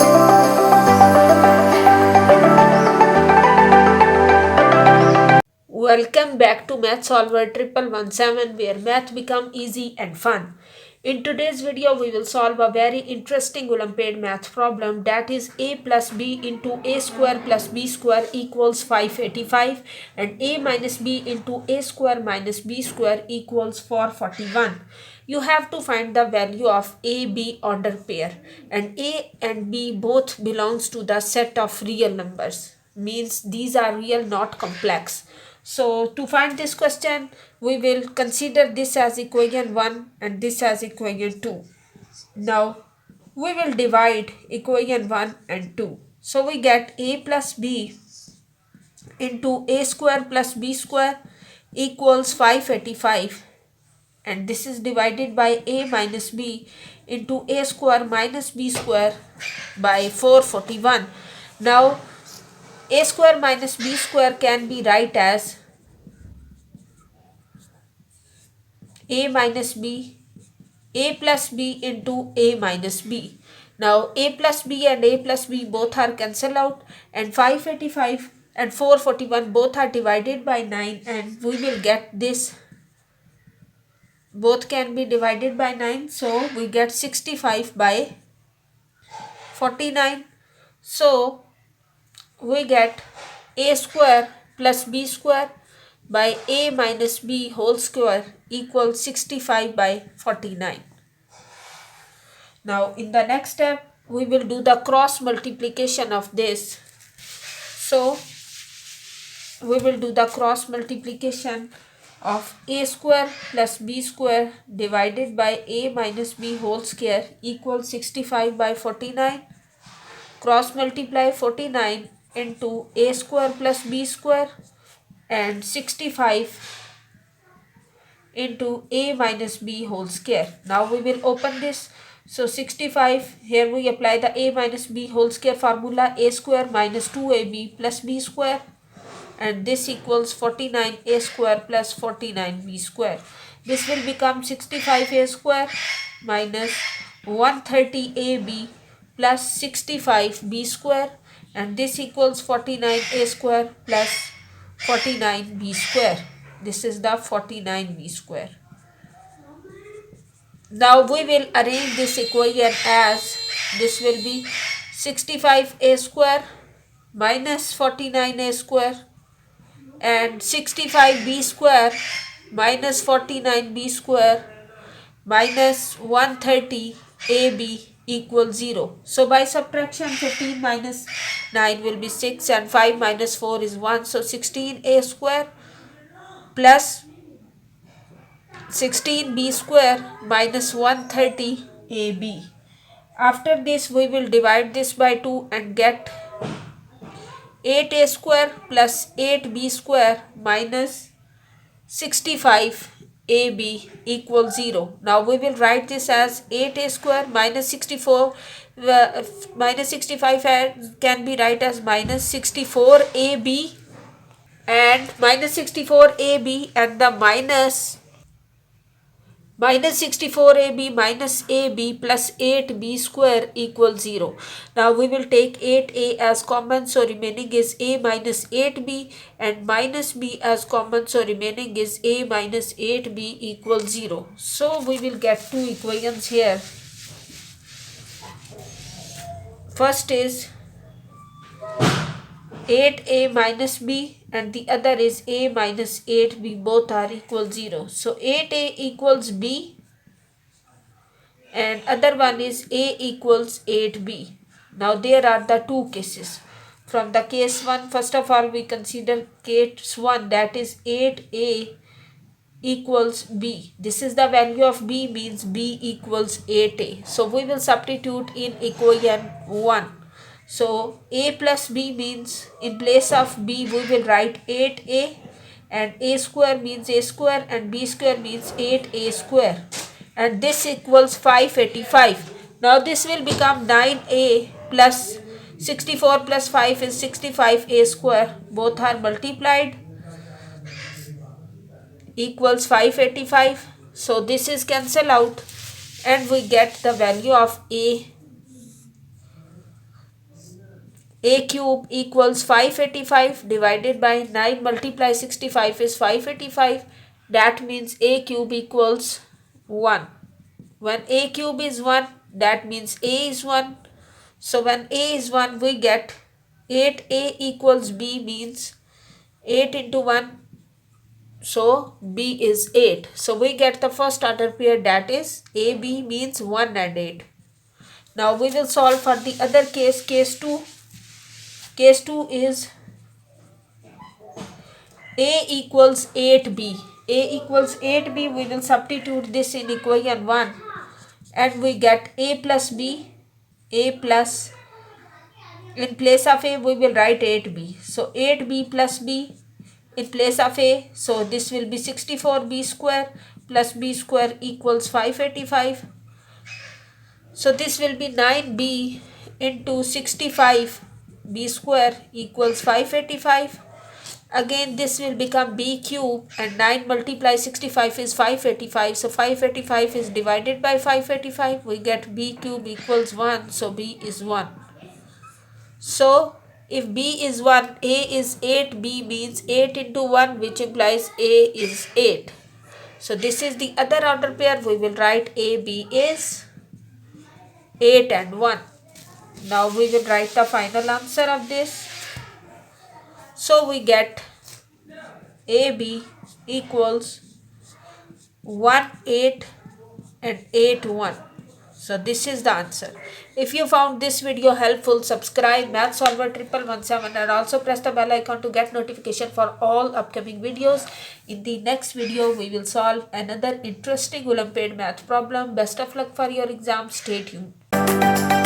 Welcome back to Math Solver 1117, where math become easy and fun. In today's video, we will solve a very interesting Olympiad math problem, that is a plus b into a square plus b square equals 585 and a minus b into a square minus b square equals 441. You have to find the value of a b order pair, and a and b both belongs to the set of real numbers. Means these are real, not complex. So to find this question, we will consider this as equation 1 and this as equation 2. Now we will divide equation 1 and 2. So we get a plus b into a square plus b square equals 585, and this is divided by a minus b into a square minus b square by 441. Now a square minus b square can be write as a minus b, a plus b into a minus b. Now a plus b and a plus b both are cancelled out, and 585 and 441 both are divided by 9, and we will get this. Both can be divided by 9, so we get 65 by 49. So we get a square plus b square by a minus b whole square equals 65 by 49. Now in the next step, we will do the cross multiplication of this. So we will do the cross multiplication of a square plus b square divided by a minus b whole square equals 65 by 49. Cross multiply 49 into a square plus b square and 65 into a minus b whole square. Now we will open this. So 65, here we apply the a minus b whole square formula, a square minus 2ab plus b square, and this equals 49a square plus 49b square. This will become 65a square minus 130ab plus 65b square, and this equals 49a square plus 49b square. This is the 49b square. Now we will arrange this equation as this will be 65a square minus 49a square and 65b square minus 49b square minus 130ab equals 0. So by subtraction, 15 minus 9 will be 6 and 5 minus 4 is 1. So 16a square plus 16b square minus 130ab. After this, we will divide this by 2 and get 8a square plus 8b square minus 65ab equals 0. Now we will write this as 8a square minus 64 minus 65 can be write as minus 64ab, and minus 64ab and the minus 64ab minus ab plus 8b square equals 0. Now we will take 8a as common, so remaining is a minus 8b, and minus b as common, so remaining is a minus 8b equals 0. So we will get two equations here. First is 8a minus b and the other is a minus 8b, both are equal 0. So 8a equals b and other one is a equals 8b. Now there are the two cases. From the case 1, first of all we consider case 1, that is 8a equals b. This is the value of b, means b equals 8a. So we will substitute in equation 1. So a plus b means in place of b we will write 8a, and a square means a square and b square means 8a square, and this equals 585. Now this will become 9a plus 64 plus 5 is 65a square. Both are multiplied equals 585. So this is cancelled out and we get the value of a A cube equals 585 divided by 9 multiply 65 is 585. That means A cube equals 1. When A cube is 1, that means A is 1. So when A is 1, we get 8A equals B means 8 into 1. So B is 8. So we get the first order pair, that is AB means 1 and 8. Now we will solve for the other case, case 2. Case 2 is A equals 8B. A equals 8B, we will substitute this in equation 1 and we get A plus B. A plus, in place of A we will write 8B. So 8B plus B in place of A. So this will be 64B square plus B square equals 585. So this will be 9B into 65 B square equals 585. Again this will become B cube and 9 multiply 65 is 585. So 585 is divided by 585. We get B cube equals 1. So B is 1. So if B is 1, A is 8, B means 8 into 1, which implies A is 8. So this is the other order pair. We will write AB is 8 and 1. Now we will write the final answer of this. So we get AB equals 1, 8 and 8, 1. So this is the answer. If you found this video helpful, subscribe Math Solver 1117 and also press the bell icon to get notification for all upcoming videos. In the next video, we will solve another interesting Olympiad math problem. Best of luck for your exam. Stay tuned.